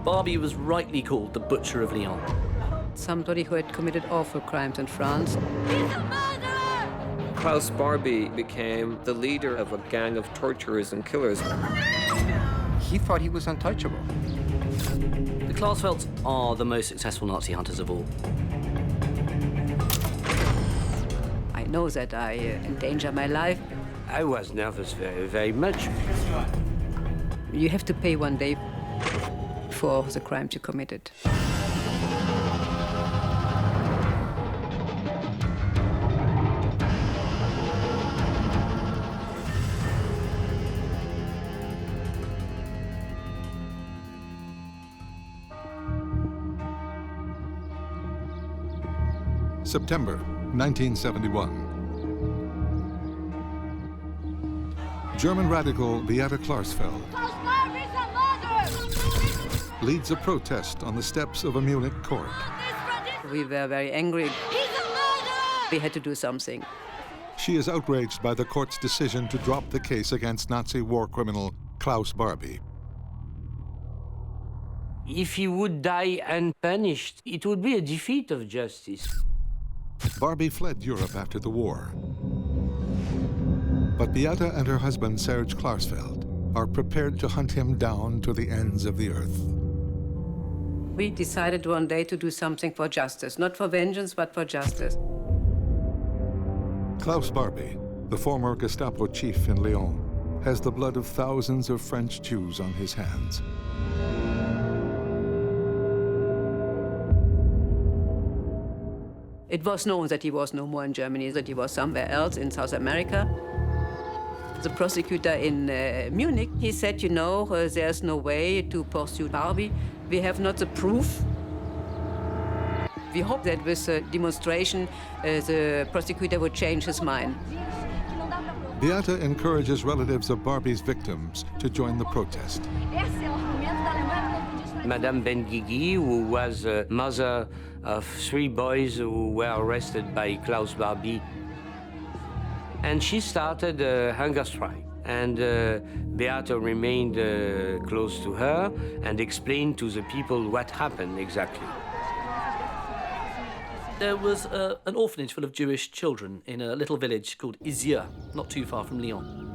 Barbie was rightly called the Butcher of Lyon. Somebody who had committed awful crimes in France. He's a murderer! Klaus Barbie became the leader of a gang of torturers and killers. He thought he was untouchable. The Klarsfelds are the most successful Nazi hunters of all. I know that I endanger my life. I was nervous very, very much. You have to pay one day for the crimes you committed. September 1971. German radical Beate Klarsfeld Klaus Barbie's a murderer! leads a protest on the steps of a Munich court. We were very angry. He's a murderer! We had to do something. She is outraged by the court's decision to drop the case against Nazi war criminal Klaus Barbie. If he would die unpunished, it would be a defeat of justice. Barbie fled Europe after the war. But Beate and her husband, Serge Klarsfeld, are prepared to hunt him down to the ends of the earth. We decided one day to do something for justice, not for vengeance, but for justice. Klaus Barbie, the former Gestapo chief in Lyon, has the blood of thousands of French Jews on his hands. It was known that he was no more in Germany, that he was somewhere else in South America. The prosecutor in Munich, he said, you know, there's no way to pursue Barbie. We have not the proof. We hope that with a demonstration, the prosecutor would change his mind. Beate encourages relatives of Barbie's victims to join the protest. Madame Benguigui, who was mother of 3 boys who were arrested by Klaus Barbie. And she started a hunger strike. And Beate remained close to her and explained to the people what happened exactly. There was an orphanage full of Jewish children in a little village called Isieux, not too far from Lyon.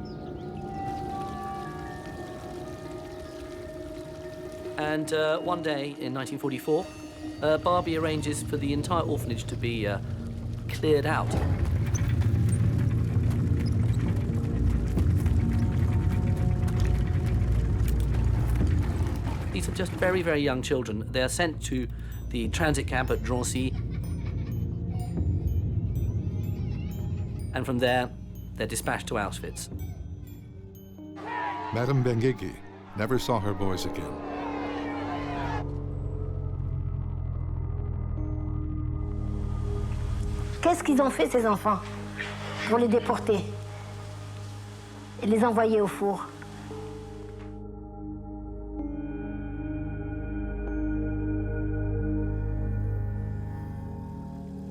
And one day in 1944, Barbie arranges for the entire orphanage to be cleared out. These are just very, very young children. They are sent to the transit camp at Drancy. And from there, they're dispatched to Auschwitz. Madame Benguigui never saw her boys again. Qu'est-ce qu'ils ont fait, ces enfants, pour les déporter et les envoyer au four?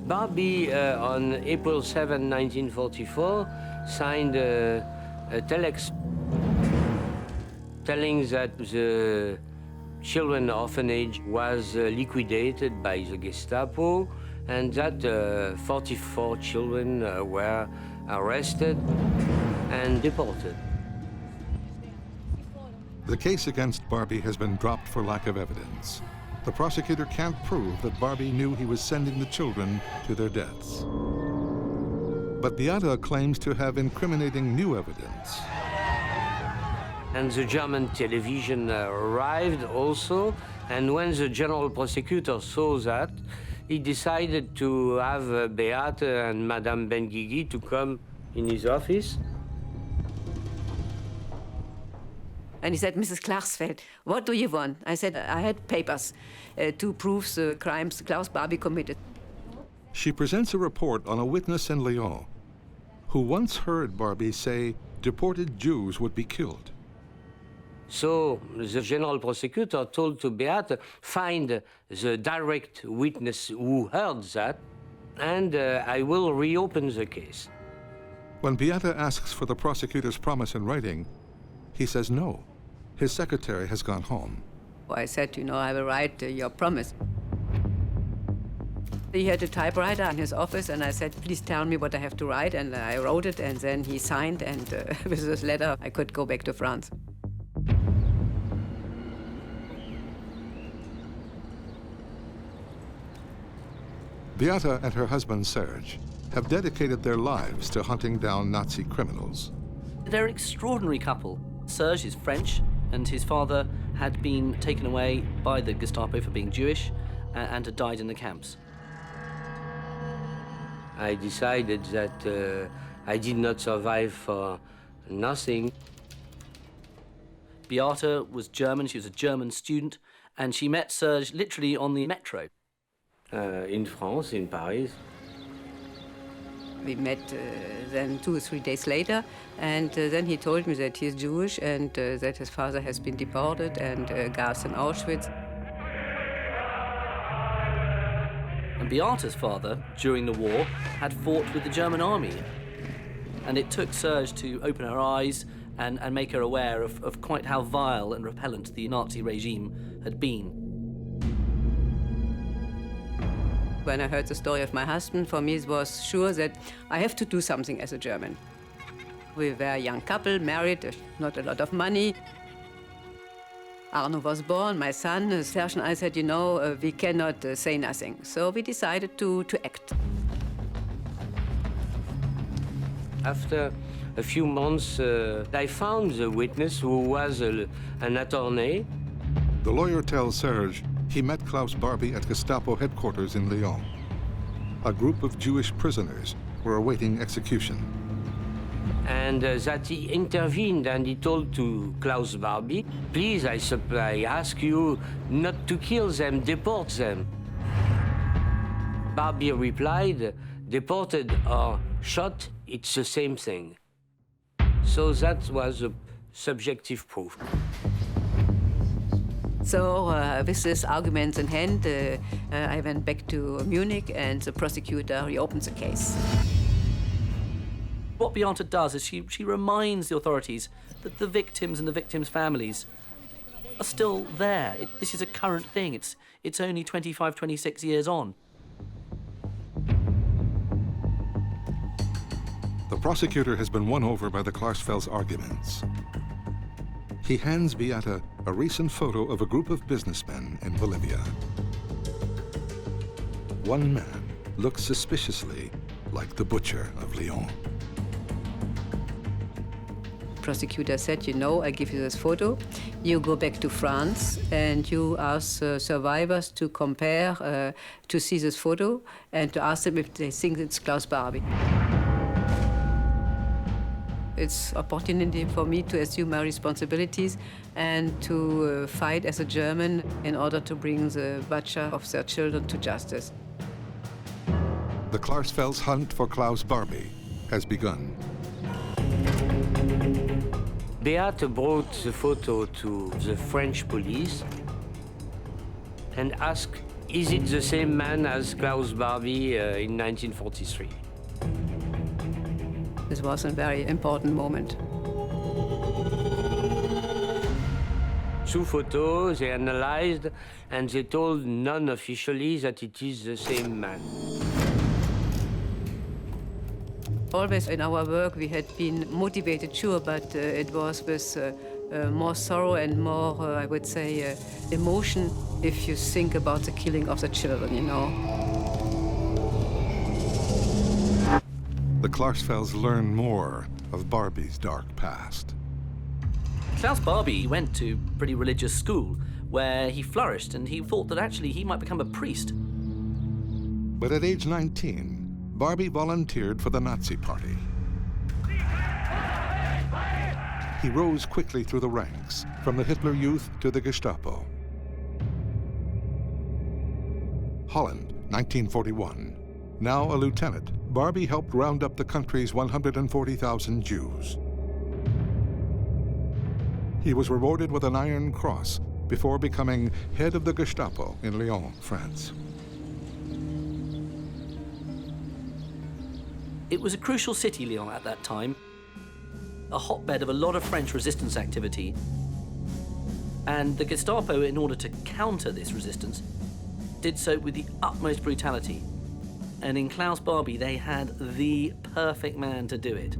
Barbie, on April 7, 1944, signed a telex telling that the children orphanage was liquidated by the Gestapo and that 44 children were arrested and deported. The case against Barbie has been dropped for lack of evidence. The prosecutor can't prove that Barbie knew he was sending the children to their deaths. But Beate claims to have incriminating new evidence. And the German television arrived also, and when the general prosecutor saw that, he decided to have Beate and Madame Benguigui to come in his office. And he said, Mrs. Klarsfeld, what do you want? I said, I had papers to prove the crimes Klaus Barbie committed. She presents a report on a witness in Lyon who once heard Barbie say deported Jews would be killed. So the general prosecutor told to Beate, find the direct witness who heard that, and I will reopen the case. When Beate asks for the prosecutor's promise in writing, he says no. His secretary has gone home. I said, I will write your promise. He had a typewriter in his office, and I said, please tell me what I have to write, and I wrote it, and then he signed, and with this letter, I could go back to France. Beate and her husband, Serge, have dedicated their lives to hunting down Nazi criminals. They're an extraordinary couple. Serge is French, and his father had been taken away by the Gestapo for being Jewish and had died in the camps. I decided that I did not survive for nothing. Beate was German, she was a German student, and she met Serge literally on the metro. In France, in Paris. We met then 2 or 3 days later, and then he told me that he's Jewish and that his father has been deported and gassed in Auschwitz. And Beate's father, during the war, had fought with the German army. And it took Serge to open her eyes and make her aware of quite how vile and repellent the Nazi regime had been. When I heard the story of my husband, for me it was sure that I have to do something as a German. We were a young couple, married, not a lot of money. Arno was born, my son. Serge and I said, we cannot say nothing. So we decided to act. After a few months, I found the witness who was an attorney. The lawyer tells Serge he met Klaus Barbie at Gestapo headquarters in Lyon. A group of Jewish prisoners were awaiting execution. And that he intervened and he told to Klaus Barbie, please, I ask you not to kill them, deport them. Barbie replied, deported or shot, it's the same thing. So that was a subjective proof. So with this argument in hand, I went back to Munich and the prosecutor reopened the case. What Beate does is she reminds the authorities that the victims and the victims' families are still there. This is a current thing. It's only 25, 26 years on. The prosecutor has been won over by the Klarsfeld's arguments. He hands Beate a recent photo of a group of businessmen in Bolivia. One man looks suspiciously like the Butcher of Lyon. The prosecutor said, I give you this photo. You go back to France and you ask survivors to compare, to see this photo and to ask them if they think it's Klaus Barbie. It's an opportunity for me to assume my responsibilities and to fight as a German in order to bring the butcher of their children to justice. The Klarsfeld's hunt for Klaus Barbie has begun. Beate brought the photo to the French police and asked, is it the same man as Klaus Barbie in 1943? This was a very important moment. 2 photos, they analyzed, and they told non-officially that it is the same man. Always in our work we had been motivated, sure, but it was with more sorrow and more, I would say, emotion if you think about the killing of the children, The Klarsfelds learn more of Barbie's dark past. Klaus Barbie went to pretty religious school where he flourished, and he thought that actually he might become a priest. But at age 19, Barbie volunteered for the Nazi Party. He rose quickly through the ranks, from the Hitler Youth to the Gestapo. Holland, 1941. Now a lieutenant, Barbie helped round up the country's 140,000 Jews. He was rewarded with an Iron Cross before becoming head of the Gestapo in Lyon, France. It was a crucial city, Lyon, at that time, a hotbed of a lot of French resistance activity. And the Gestapo, in order to counter this resistance, did so with the utmost brutality. And in Klaus Barbie, they had the perfect man to do it.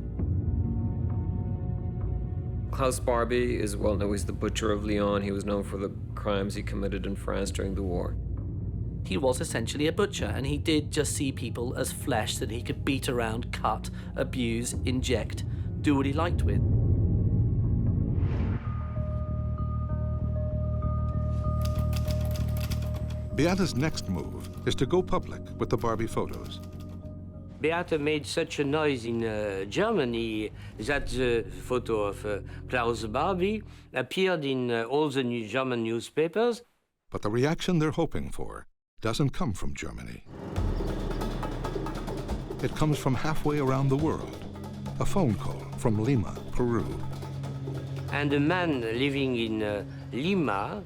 Klaus Barbie is well known as the Butcher of Lyon. He was known for the crimes he committed in France during the war. He was essentially a butcher, and he did just see people as flesh that he could beat around, cut, abuse, inject, do what he liked with. Beate's next move is to go public with the Barbie photos. Beate made such a noise in Germany that the photo of Klaus Barbie appeared in all the German newspapers. But the reaction they're hoping for doesn't come from Germany. It comes from halfway around the world. A phone call from Lima, Peru. And a man living in Lima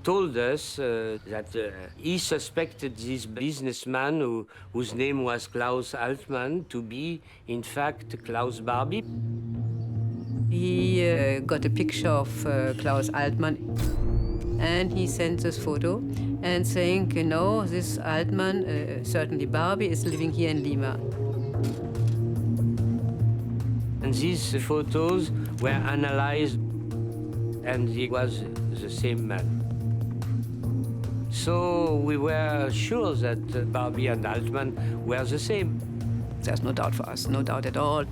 told us that he suspected this businessman whose name was Klaus Altmann to be, in fact, Klaus Barbie. He got a picture of Klaus Altmann, and he sent this photo and saying, you know, this Altmann, certainly Barbie, is living here in Lima. And these photos were analyzed, and he was the same man. So we were sure that Barbie and Altmann were the same. There's no doubt for us, no doubt at all.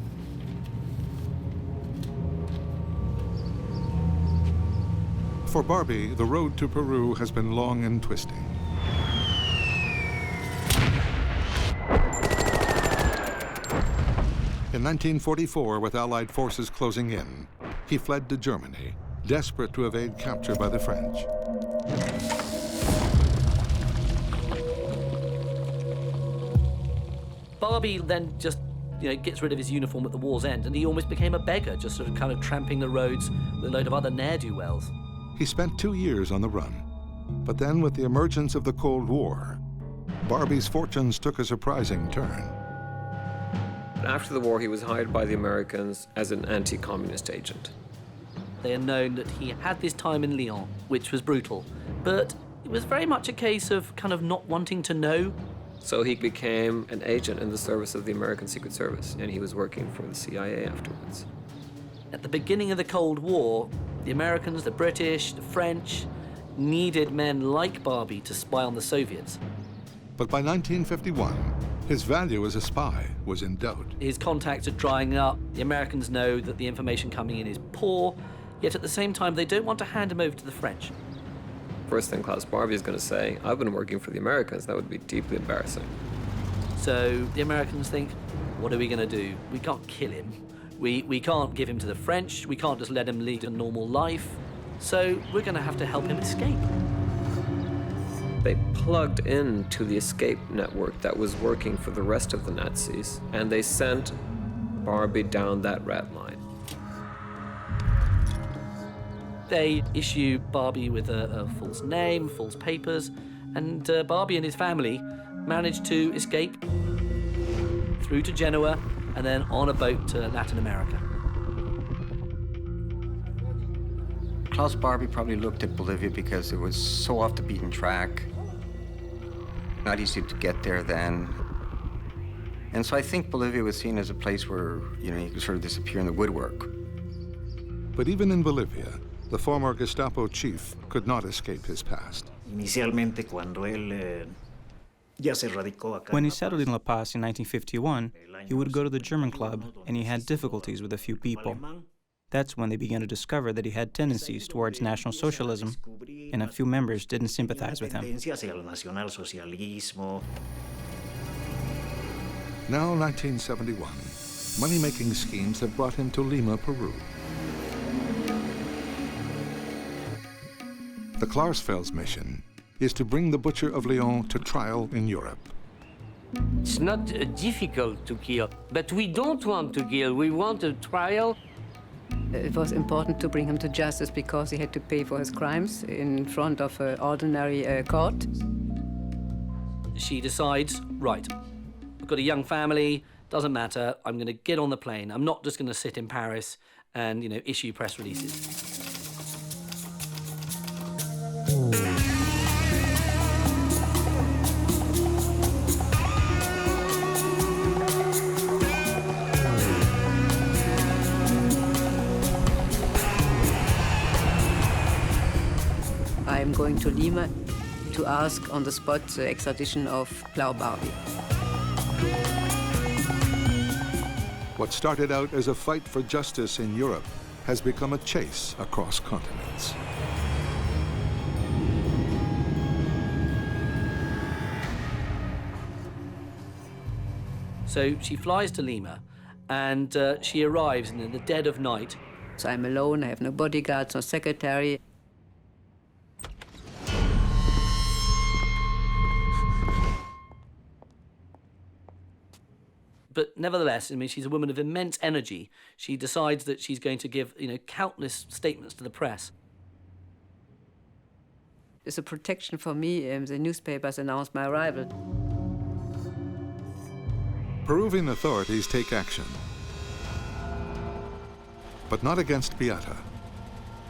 For Barbie, the road to Peru has been long and twisting. In 1944, with Allied forces closing in, he fled to Germany, desperate to evade capture by the French. Barbie then just, gets rid of his uniform at the war's end, and he almost became a beggar, just sort of kind of tramping the roads with a load of other ne'er-do-wells. He spent 2 years on the run. But then, with the emergence of the Cold War, Barbie's fortunes took a surprising turn. After the war, he was hired by the Americans as an anti-communist agent. They had known that he had this time in Lyon, which was brutal, but it was very much a case of kind of not wanting to know. So he became an agent in the service of the American Secret Service, and he was working for the CIA afterwards. At the beginning of the Cold War, the Americans, the British, the French needed men like Barbie to spy on the Soviets. But by 1951, his value as a spy was in doubt. His contacts are drying up. The Americans know that the information coming in is poor, yet at the same time, they don't want to hand him over to the French. First thing Klaus Barbie is going to say, I've been working for the Americans. That would be deeply embarrassing. So the Americans think, what are we going to do? We can't kill him. We can't give him to the French. We can't just let him lead a normal life. So we're going to have to help him escape. They plugged into the escape network that was working for the rest of the Nazis, and they sent Barbie down that rat line. They issue Barbie with a false name, false papers, and Barbie and his family managed to escape through to Genoa and then on a boat to Latin America. Klaus Barbie probably looked at Bolivia because it was so off the beaten track. Not easy to get there then. And so I think Bolivia was seen as a place where, you could sort of disappear in the woodwork. But even in Bolivia, the former Gestapo chief could not escape his past. When he settled in La Paz in 1951, he would go to the German club, and he had difficulties with a few people. That's when they began to discover that he had tendencies towards National Socialism, and a few members didn't sympathize with him. Now 1971, money-making schemes have brought him to Lima, Peru. The Klarsfeld's mission is to bring the Butcher of Lyon to trial in Europe. It's not difficult to kill, but we don't want to kill. We want a trial. It was important to bring him to justice because he had to pay for his crimes in front of an ordinary court. She decides, right, I've got a young family, doesn't matter, I'm going to get on the plane. I'm not just going to sit in Paris and, issue press releases. I'm going to Lima to ask on the spot the extradition of Klaus Barbie. What started out as a fight for justice in Europe has become a chase across continents. So she flies to Lima, and she arrives in the dead of night. So I'm alone, I have no bodyguards, no secretary. But nevertheless, I mean, she's a woman of immense energy. She decides that she's going to give, countless statements to the press. It's a protection for me. The newspapers announced my arrival. Peruvian authorities take action, but not against Beate.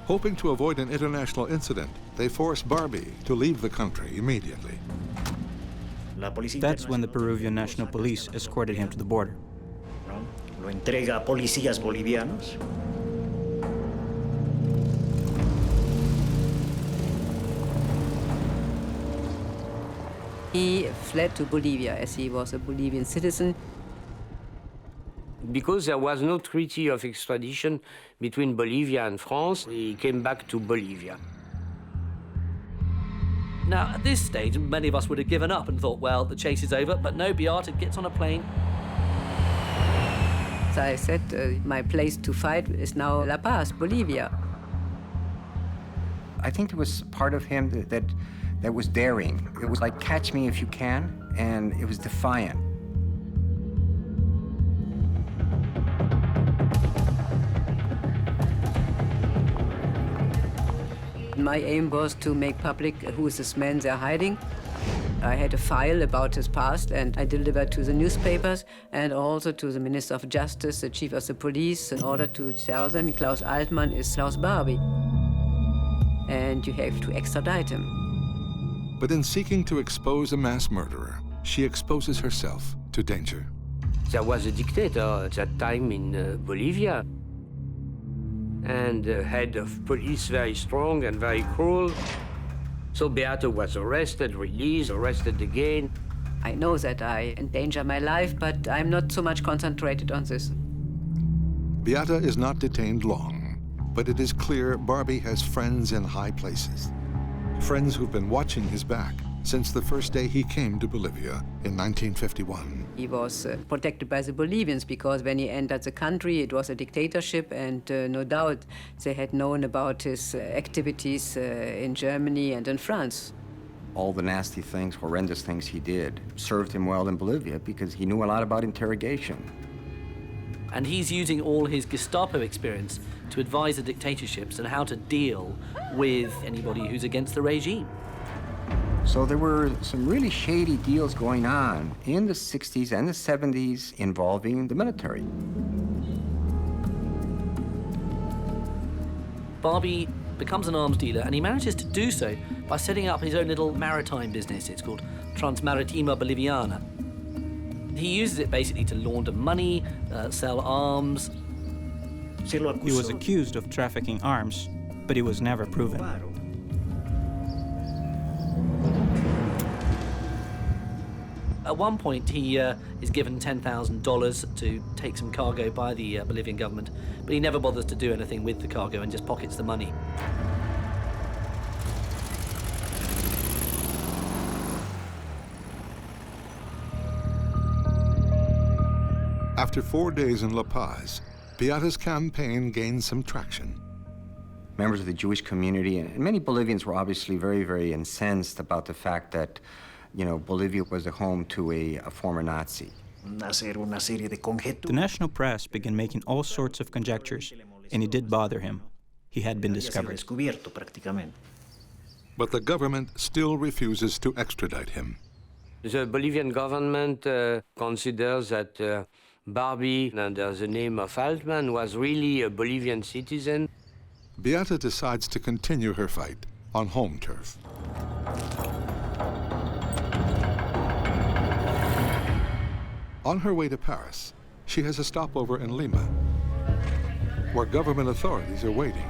Hoping to avoid an international incident, they force Barbie to leave the country immediately. That's when the Peruvian National Police escorted him to the border. Lo entrega a policías bolivianos. He fled to Bolivia as he was a Bolivian citizen. Because there was no treaty of extradition between Bolivia and France, he came back to Bolivia. Now, at this stage, many of us would have given up and thought, well, the chase is over, but no, Beate gets on a plane. So I said, my place to fight is now La Paz, Bolivia. I think there was part of him that was daring. It was like, catch me if you can, and it was defiant. My aim was to make public who is this man they're hiding. I had a file about his past, and I delivered to the newspapers and also to the Minister of Justice, the Chief of the Police, in order to tell them Klaus Altmann is Klaus Barbie. And you have to extradite him. But in seeking to expose a mass murderer, she exposes herself to danger. There was a dictator at that time in Bolivia, and the head of police very strong and very cruel. So Beate was arrested, released, arrested again. I know that I endanger my life, but I'm not so much concentrated on this. Beate is not detained long, but it is clear Barbie has friends in high places. Friends who've been watching his back since the first day he came to Bolivia in 1951. He was protected by the Bolivians because when he entered the country, it was a dictatorship, and no doubt they had known about his activities in Germany and in France. All the nasty things, horrendous things he did served him well in Bolivia because he knew a lot about interrogation. And he's using all his Gestapo experience to advise the dictatorships on how to deal with anybody who's against the regime. So there were some really shady deals going on in the 60s and the 70s involving the military. Barbie becomes an arms dealer, and he manages to do so by setting up his own little maritime business. It's called Transmaritima Boliviana. He uses it basically to launder money, sell arms. He was accused of trafficking arms, but he was never proven. At one point, he is given $10,000 to take some cargo by the Bolivian government, but he never bothers to do anything with the cargo and just pockets the money. After 4 days in La Paz, Beate's campaign gained some traction. Members of the Jewish community and many Bolivians were obviously very, very incensed about the fact that Bolivia was the home to a former Nazi. The national press began making all sorts of conjectures, and it did bother him. He had been discovered. But the government still refuses to extradite him. The Bolivian government considers that Barbie, under the name of Altmann, was really a Bolivian citizen. Beate decides to continue her fight on home turf. On her way to Paris, she has a stopover in Lima, where government authorities are waiting.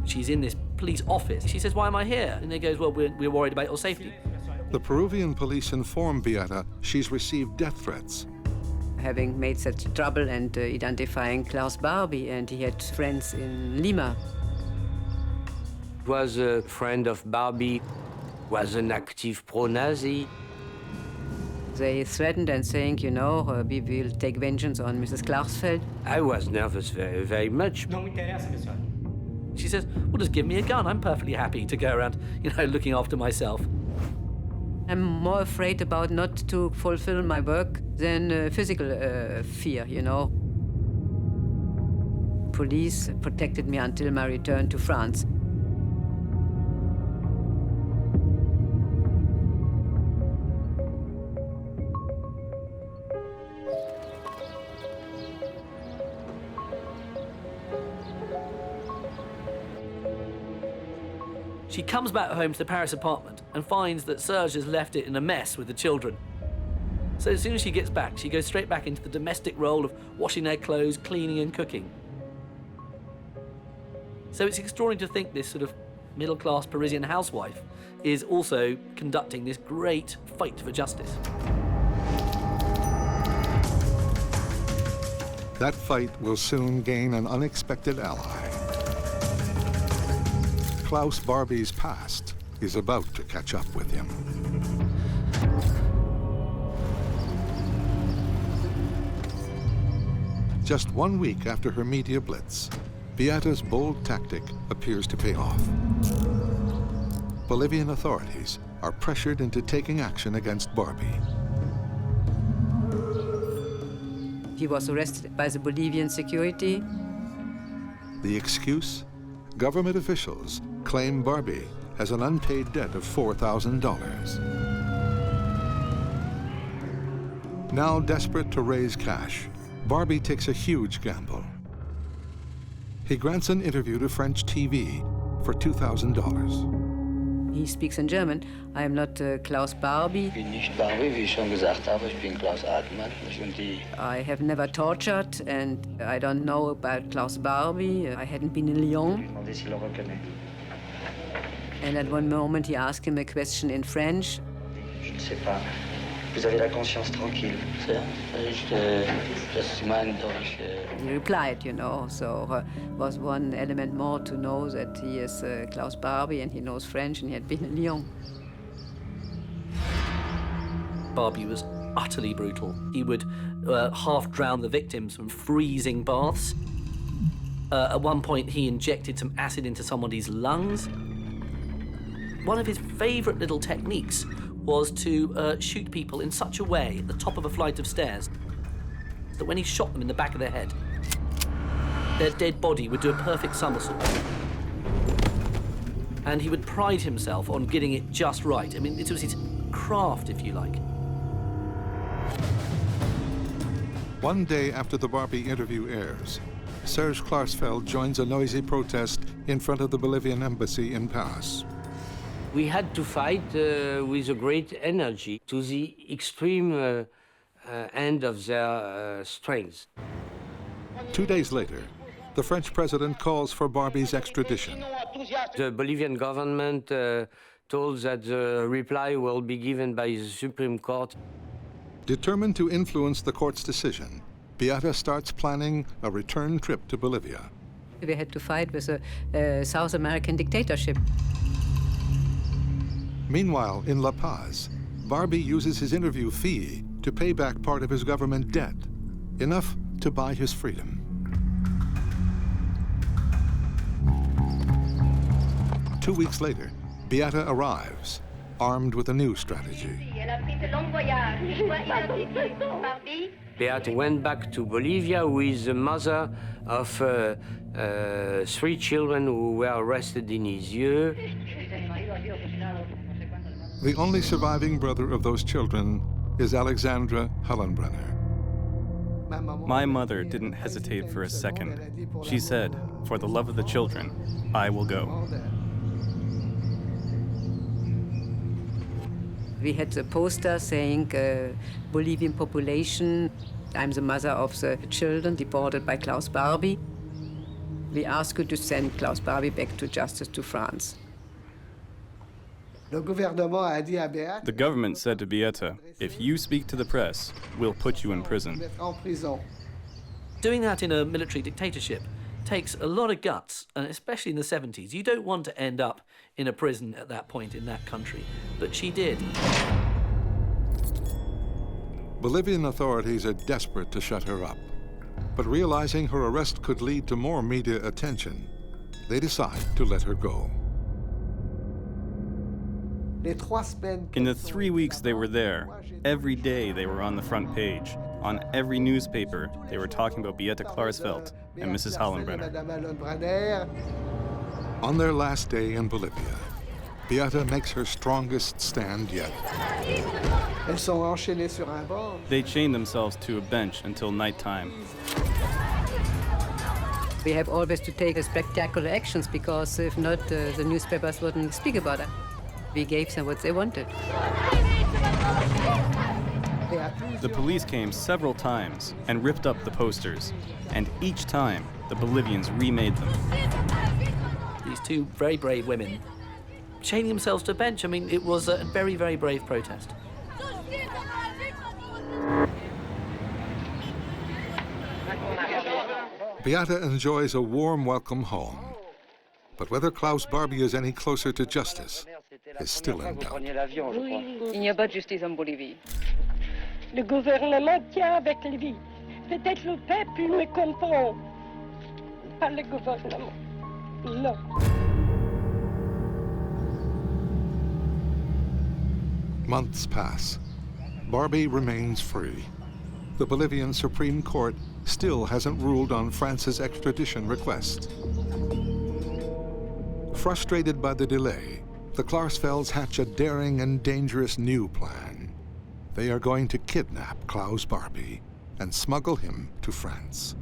She's in this police office. She says, "Why am I here?" And they goes, "Well, we're worried about your safety." The Peruvian police inform Beate she's received death threats. Having made such trouble and identifying Klaus Barbie, and he had friends in Lima. Was a friend of Barbie, was an active pro-Nazi. They threatened and saying, you know, we will take vengeance on Mrs. Klarsfeld. I was nervous very, very much. She says, "Well, just give me a gun. I'm perfectly happy to go around, you know, looking after myself." I'm more afraid about not to fulfill my work than physical fear, you know. Police protected me until my return to France. She comes back home to the Paris apartment and finds that Serge has left it in a mess with the children. So as soon as she gets back, she goes straight back into the domestic role of washing their clothes, cleaning and cooking. So it's extraordinary to think this sort of middle-class Parisian housewife is also conducting this great fight for justice. That fight will soon gain an unexpected ally. Klaus Barbie's past is about to catch up with him. Just 1 week after her media blitz, Beate's bold tactic appears to pay off. Bolivian authorities are pressured into taking action against Barbie. He was arrested by the Bolivian security. The excuse? Government officials claim Barbie has an unpaid debt of $4,000. Now desperate to raise cash, Barbie takes a huge gamble. He grants an interview to French TV for $2,000. He speaks in German. I am not Klaus Barbie. Ich bin nicht Barbie, wie ich schon gesagt habe. Ich bin Klaus Hartmann. I have never tortured, and I don't know about Klaus Barbie. I hadn't been in Lyon. And at one moment he asked him a question in French. Je ne sais pas. Vous avez la conscience tranquille. He replied, you know, so was one element more to know that he is Klaus Barbie and he knows French and he had been in Lyon. Barbie was utterly brutal. He would half drown the victims from freezing baths. At one point, he injected some acid into somebody's lungs. One of his favorite little techniques was to shoot people in such a way at the top of a flight of stairs that when he shot them in the back of their head, their dead body would do a perfect somersault. And he would pride himself on getting it just right. I mean, it was his craft, if you like. One day after the Barbie interview airs, Serge Klarsfeld joins a noisy protest in front of the Bolivian embassy in Paris. We had to fight with a great energy to the extreme end of their strength. 2 days later, the French president calls for Barbie's extradition. The Bolivian government told that the reply will be given by the Supreme Court. Determined to influence the court's decision, Beate starts planning a return trip to Bolivia. We had to fight with a South American dictatorship. Meanwhile, in La Paz, Barbie uses his interview fee to pay back part of his government debt, enough to buy his freedom. 2 weeks later, Beate arrives, armed with a new strategy. Beate went back to Bolivia with the mother of 3 children who were arrested in Lisieux. The only surviving brother of those children is Alexandra Hellenbrenner. My mother didn't hesitate for a second. She said, "For the love of the children, I will go." We had a poster saying, Bolivian population, I'm the mother of the children deported by Klaus Barbie. We ask you to send Klaus Barbie back to justice to France. The government said to Beate, "If you speak to the press, we'll put you in prison." Doing that in a military dictatorship takes a lot of guts, and especially in the 70s. You don't want to end up in a prison at that point in that country, but she did. Bolivian authorities are desperate to shut her up, but realizing her arrest could lead to more media attention, they decide to let her go. In the 3 weeks they were there, every day they were on the front page. On every newspaper, they were talking about Beate Klarsfeld and Mrs. Hallenbrenner. On their last day in Bolivia, Beate makes her strongest stand yet. They chained themselves to a bench until nighttime. We have always to take spectacular actions because if not, the newspapers wouldn't speak about it. We gave them what they wanted. The police came several times and ripped up the posters, and each time the Bolivians remade them. These two very brave women chaining themselves to a bench. I mean, it was a very, very brave protest. Beate enjoys a warm welcome home, but whether Klaus Barbie is any closer to justice is still in doubt. Il n'y a pas de justice en Bolivie. Le gouvernement tient avec lui. Peut-être le peuple nous comprend. Pas le gouvernement. Non. Months pass. Barbie remains free. The Bolivian Supreme Court still hasn't ruled on France's extradition request. Frustrated by the delay, the Klarsfelds hatch a daring and dangerous new plan. They are going to kidnap Klaus Barbie and smuggle him to France.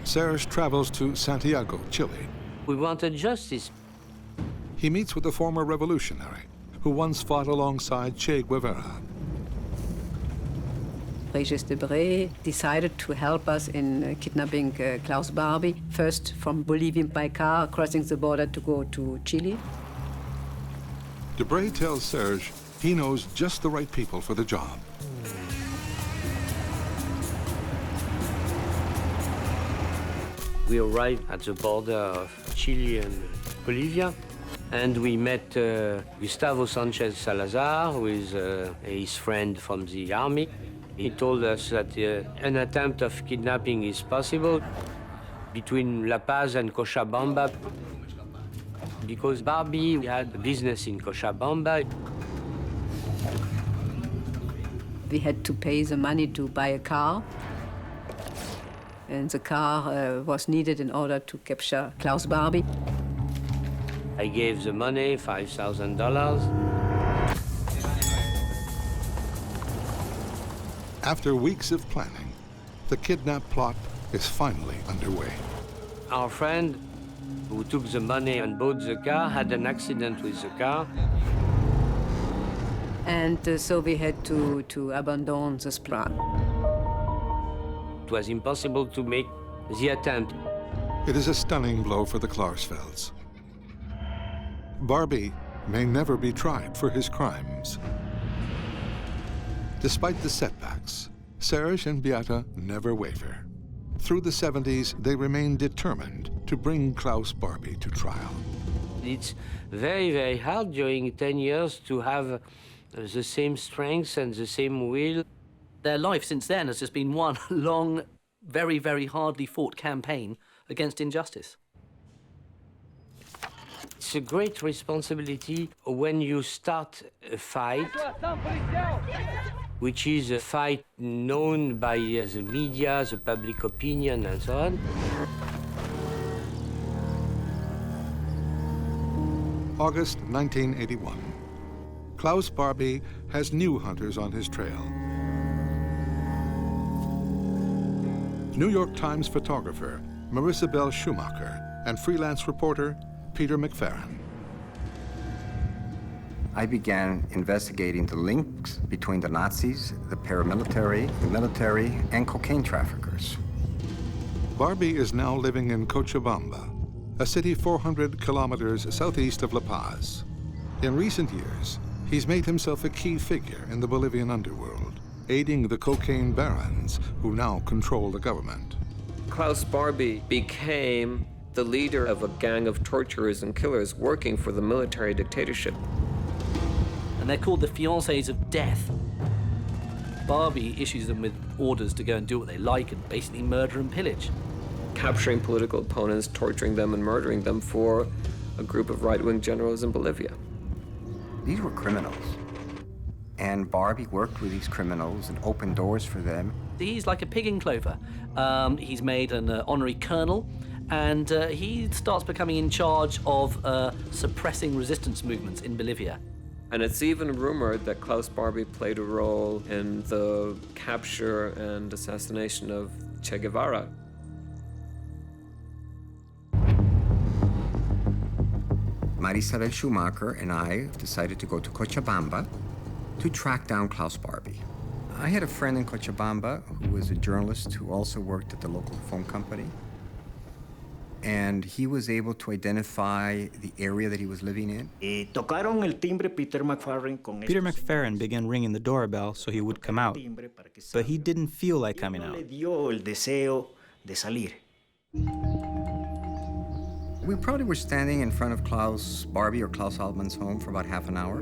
Serge travels to Santiago, Chile. We wanted justice. He meets with a former revolutionary who once fought alongside Che Guevara. Régis Debray decided to help us in kidnapping Klaus Barbie, first from Bolivia by car, crossing the border to go to Chile. Debray tells Serge he knows just the right people for the job. We arrived at the border of Chile and Bolivia, and we met Gustavo Sanchez Salazar, who is his friend from the army. He told us that an attempt of kidnapping is possible between La Paz and Cochabamba, because Barbie had a business in Cochabamba. We had to pay the money to buy a car, and the car was needed in order to capture Klaus Barbie. I gave the money, $5,000. After weeks of planning, the kidnap plot is finally underway. Our friend who took the money and bought the car had an accident with the car. And so we had to abandon this plan. It was impossible to make the attempt. It is a stunning blow for the Klarsfelds. Barbie may never be tried for his crimes. Despite the setbacks, Serge and Beate never waver. Through the 70s, they remain determined to bring Klaus Barbie to trial. It's very, very hard during 10 years to have the same strength and the same will. Their life since then has just been one long, very, very hardly fought campaign against injustice. It's a great responsibility when you start a fight, which is a fight known by the media, the public opinion, and so on. August 1981. Klaus Barbie has new hunters on his trail. New York Times photographer Marissa Bell Schumacher and freelance reporter Peter McFerrin. I began investigating the links between the Nazis, the paramilitary, the military, and cocaine traffickers. Barbie is now living in Cochabamba, a city 400 kilometers southeast of La Paz. In recent years, he's made himself a key figure in the Bolivian underworld, aiding the cocaine barons who now control the government. Klaus Barbie became the leader of a gang of torturers and killers working for the military dictatorship. And they're called the fiancés of death. Barbie issues them with orders to go and do what they like and basically murder and pillage. Capturing political opponents, torturing them, and murdering them for a group of right-wing generals in Bolivia. These were criminals. And Barbie worked with these criminals and opened doors for them. He's like a pig in clover. He's made an honorary colonel, and he starts becoming in charge of suppressing resistance movements in Bolivia. And it's even rumored that Klaus Barbie played a role in the capture and assassination of Che Guevara. Marisabel Schumacher and I decided to go to Cochabamba to track down Klaus Barbie. I had a friend in Cochabamba who was a journalist who also worked at the local phone company. And he was able to identify the area that he was living in. Peter McFerrin began ringing the doorbell so he would come out, but he didn't feel like coming out. We probably were standing in front of Klaus Barbie or Klaus Altmann's home for about half an hour.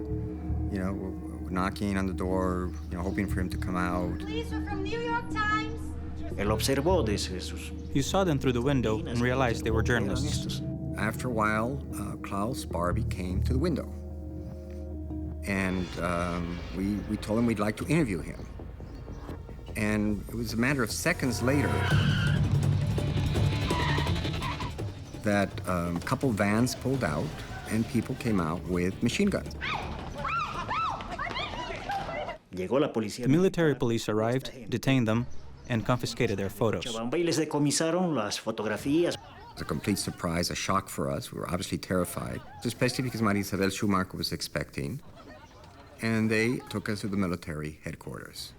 You know, we're knocking on the door, you know, hoping for him to come out. Police are from New York Times. You saw them through the window and realized they were journalists. After a while, Klaus Barbie came to the window. And we told him we'd like to interview him. And it was a matter of seconds later that a couple vans pulled out and people came out with machine guns. The military police arrived, detained them, and confiscated their photos. It was a complete surprise, a shock for us. We were obviously terrified, especially because Marisabel Schumacher was expecting. And they took us to the military headquarters.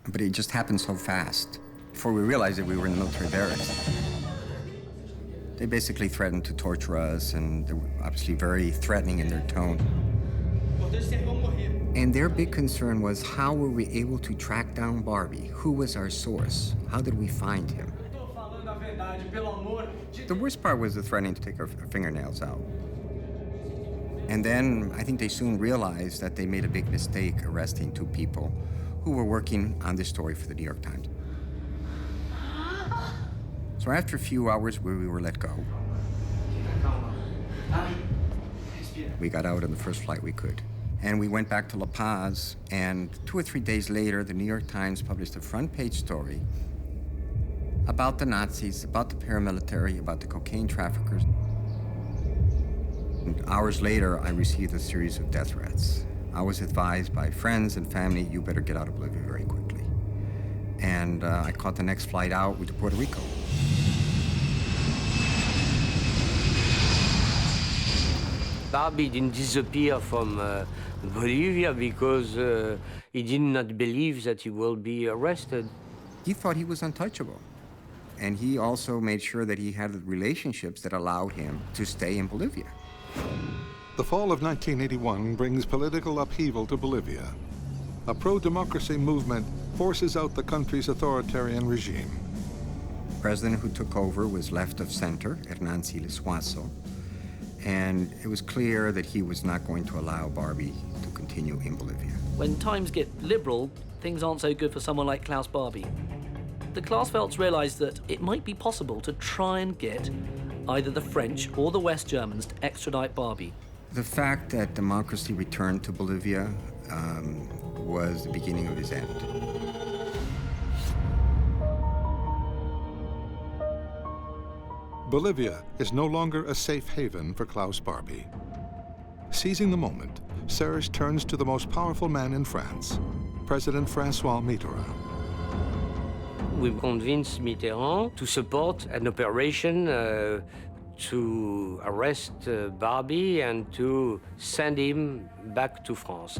But it just happened so fast. Before we realized that we were in the military barracks. They basically threatened to torture us, and they were obviously very threatening in their tone. And their big concern was, how were we able to track down Barbie? Who was our source? How did we find him? The worst part was the threatening to take our fingernails out. And then I think they soon realized that they made a big mistake arresting two people who were working on this story for the New York Times. So after a few hours we were let go. We got out on the first flight we could. And we went back to La Paz, and 2 or 3 days later, the New York Times published a front-page story about the Nazis, about the paramilitary, about the cocaine traffickers. And hours later, I received a series of death threats. I was advised by friends and family, you better get out of Bolivia very quickly. And I caught the next flight out to Puerto Rico. Barbie didn't disappear from Bolivia because he did not believe that he will be arrested. He thought he was untouchable. And he also made sure that he had relationships that allowed him to stay in Bolivia. The fall of 1981 brings political upheaval to Bolivia. A pro-democracy movement forces out the country's authoritarian regime. The president who took over was left of center, Hernán Siles Suazo. And it was clear that he was not going to allow Barbie to continue in Bolivia. When times get liberal, things aren't so good for someone like Klaus Barbie. The Klarsfelds realized that it might be possible to try and get either the French or the West Germans to extradite Barbie. The fact that democracy returned to Bolivia was the beginning of his end. Bolivia is no longer a safe haven for Klaus Barbie. Seizing the moment, Serge turns to the most powerful man in France, President Francois Mitterrand. We convinced Mitterrand to support an operation to arrest Barbie and to send him back to France.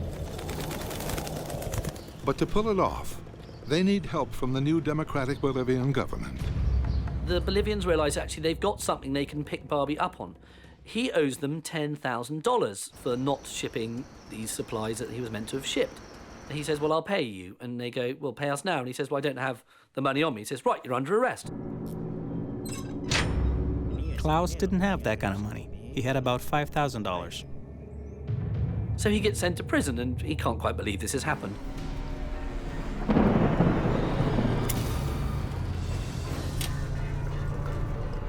But to pull it off, they need help from the new democratic Bolivian government. The Bolivians realize actually they've got something they can pick Barbie up on. He owes them $10,000 for not shipping these supplies that he was meant to have shipped. And he says, well, I'll pay you. And they go, well, pay us now. And he says, well, I don't have the money on me. He says, right, you're under arrest. Klaus didn't have that kind of money. He had about $5,000. So he gets sent to prison, and he can't quite believe this has happened.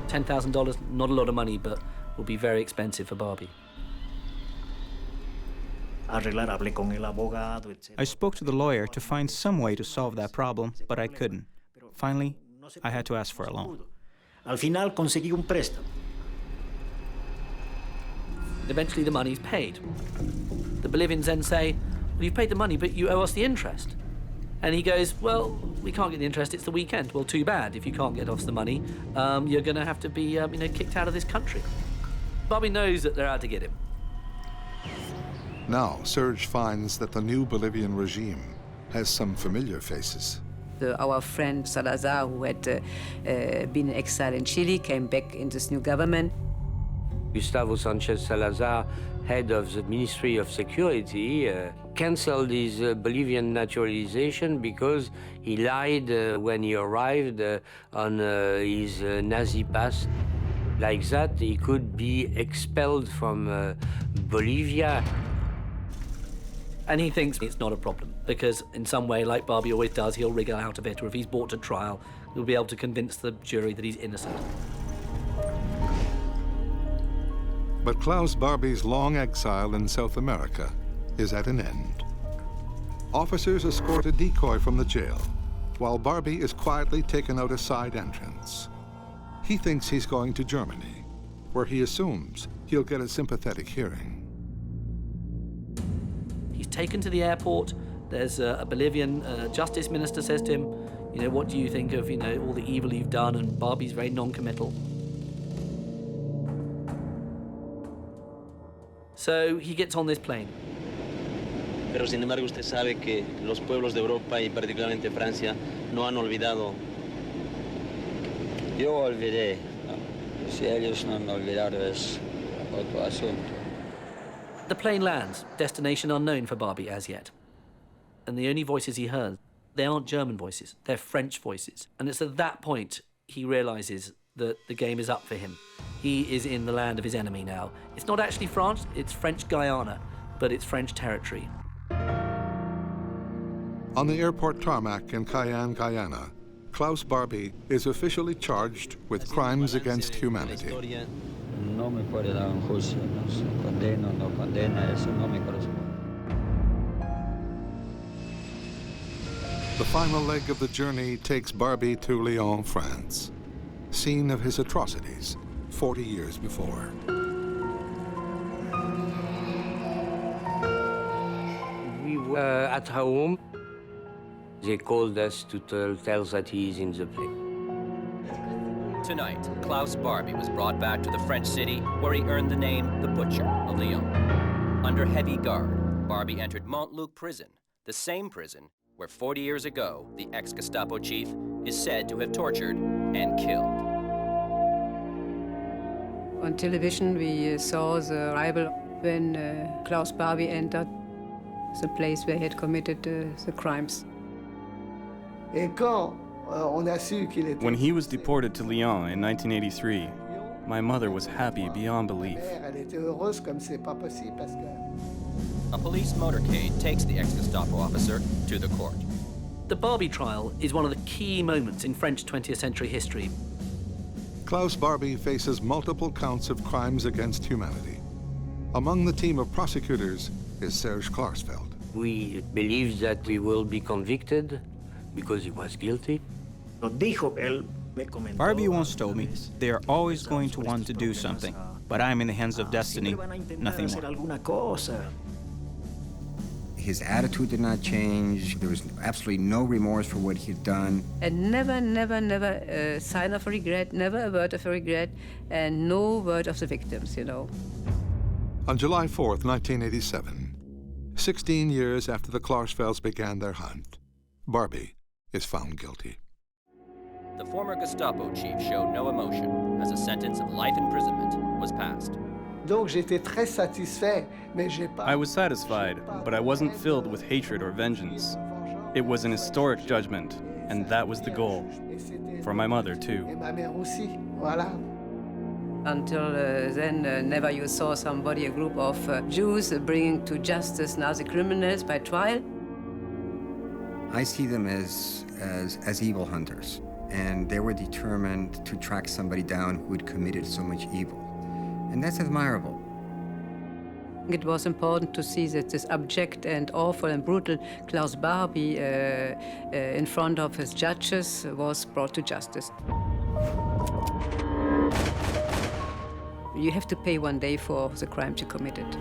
$10,000, not a lot of money, but will be very expensive for Barbie. I spoke to the lawyer to find some way to solve that problem, but I couldn't. Finally, I had to ask for a loan. Eventually the money's paid. The Bolivians then say, well, you've paid the money, but you owe us the interest. And he goes, well, we can't get the interest, it's the weekend. Well, too bad. If you can't get us the money, you're going to have to be kicked out of this country. Barbie knows that they're out to get him. Now, Serge finds that the new Bolivian regime has some familiar faces. Our friend Salazar, who had been in exile in Chile, came back in this new government. Gustavo Sanchez Salazar, head of the Ministry of Security, canceled his Bolivian naturalization because he lied when he arrived on his Nazi past. Like that, he could be expelled from Bolivia. And he thinks it's not a problem, because in some way, like Barbie always does, he'll wriggle out of it, or if he's brought to trial, he'll be able to convince the jury that he's innocent. But Klaus Barbie's long exile in South America is at an end. Officers escort a decoy from the jail, while Barbie is quietly taken out a side entrance. He thinks he's going to Germany, where he assumes he'll get a sympathetic hearing. He's taken to the airport. There's a Bolivian justice minister says to him, what do you think of, all the evil you've done? And Barbie's very non-committal. So he gets on this plane. Pero sin embargo usted sabe que los pueblos de Europa y particularmente Francia no han olvidado. Yo olvidé. Si ellos no han olvidado es otro asunto. The plane lands, destination unknown for Barbie as yet. And the only voices he heard, they aren't German voices, they're French voices. And it's at that point he realizes that the game is up for him. He is in the land of his enemy now. It's not actually France, it's French Guyana, but it's French territory. On the airport tarmac in Cayenne, Guyana, Klaus Barbie is officially charged with crimes against humanity. No me puede dar un juicio, no se condena, no condena, eso no me corresponde. The final leg of the journey takes Barbie to Lyon, France, scene of his atrocities 40 years before. We were at home. They called us to tell that he is in the plane. Tonight, Klaus Barbie was brought back to the French city where he earned the name the Butcher of Lyon. Under heavy guard, Barbie entered Montluc prison, the same prison where 40 years ago, the ex-Gestapo chief is said to have tortured and killed. On television, we saw the arrival when Klaus Barbie entered the place where he had committed the crimes. When he was deported to Lyon in 1983, my mother was happy beyond belief. A police motorcade takes the ex-Gestapo officer to the court. The Barbie trial is one of the key moments in French 20th century history. Klaus Barbie faces multiple counts of crimes against humanity. Among the team of prosecutors is Serge Klarsfeld. We believe that we will be convicted because he was guilty. Barbie once told me they are always going to want to do something, but I'm in the hands of destiny, nothing more. His attitude did not change. There was absolutely no remorse for what he'd done. And never, never, never a sign of regret, never a word of regret, and no word of the victims, you know. On July 4th, 1987, 16 years after the Klarsfelds began their hunt, Barbie is found guilty. The former Gestapo chief showed no emotion as a sentence of life imprisonment was passed. I was satisfied, but I wasn't filled with hatred or vengeance. It was an historic judgment, and that was the goal. For my mother, too. Until then, never you saw somebody, a group of Jews bringing to justice Nazi criminals by trial. I see them as evil hunters, and they were determined to track somebody down who had committed so much evil. And that's admirable. It was important to see that this abject and awful and brutal Klaus Barbie in front of his judges was brought to justice. You have to pay one day for the crime you committed.